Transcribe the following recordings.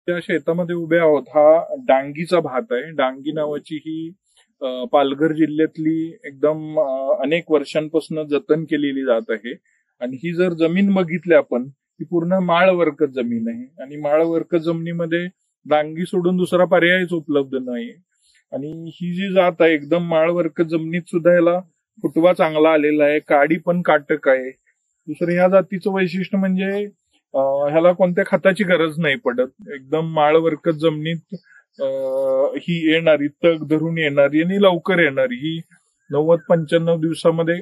त्या शेतामध्ये उभे आहोत. हा डांगीचा भात आहे. डांगी नावाची ही पालघर जिल्ह्यातली एकदम अनेक वर्षांपासून जतन केलेली जात आहे. आणि ही जर जमीन बघितली आपण, ही पूर्ण माळवर्कत जमीन आहे आणि माळवर्कत जमिनीमध्ये डांगी सोडून दुसरा पर्यायच उपलब्ध नाही. आणि ही जी जात आहे एकदम माळवर्कत जमिनीत सुद्धा याला फुटवा चांगला आलेला आहे, काडी पण काटक आहे. दुसरं ह्या जातीचं वैशिष्ट्य म्हणजे ह्याला कोणत्या खताची गरज नाही पडत. एकदम माळवर्कत जमिनीत ही येणारी, तग धरून येणारी आणि लवकर येणारी, ही 90-95 दिवसामध्ये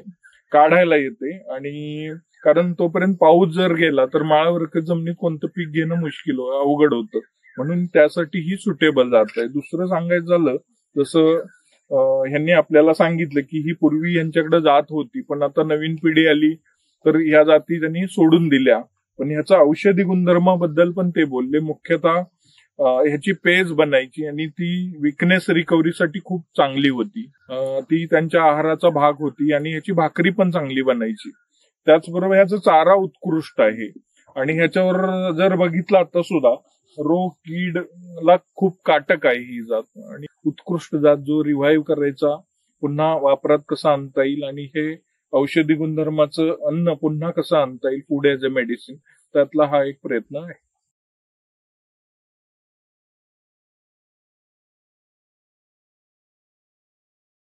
काढायला येते. आणि कारण तोपर्यंत पाऊस जर गेला तर माळवर्कत जमिनीत कोणतं पीक घेणं मुश्किल अवघड होतं. म्हणून त्यासाठी ही सुटेबल जात आहे. दुसरं सांगायचं झालं, जसं ह्यांनी आपल्याला सांगितलं की ही पूर्वी यांच्याकडे जात होती, पण आता नवीन पिढी आली तर ह्या जाती त्यांनी सोडून दिल्या. पण ह्याचा औषधी गुणधर्माबद्दल पण ते बोलले. मुख्यतः ह्याची पेज बनायची आणि ती विकनेस रिकव्हरीसाठी खूप चांगली होती. ती त्यांच्या आहाराचा भाग होती आणि ह्याची भाकरी पण चांगली बनायची. त्याचबरोबर ह्याचा चारा उत्कृष्ट आहे. आणि ह्याच्यावर जर बघितलं आता सुद्धा रोग कीड ला खूप काटक आहे ही जात. आणि उत्कृष्ट जात जो रिव्हाइव्ह करायचा, पुन्हा वापरात कसा आणता येईल आणि हे औषधी गुणधर्माचं अन्न पुन्हा कसं आणता येईल फूड ऍज अ मेडिसिन, त्यातला हा एक प्रयत्न आहे.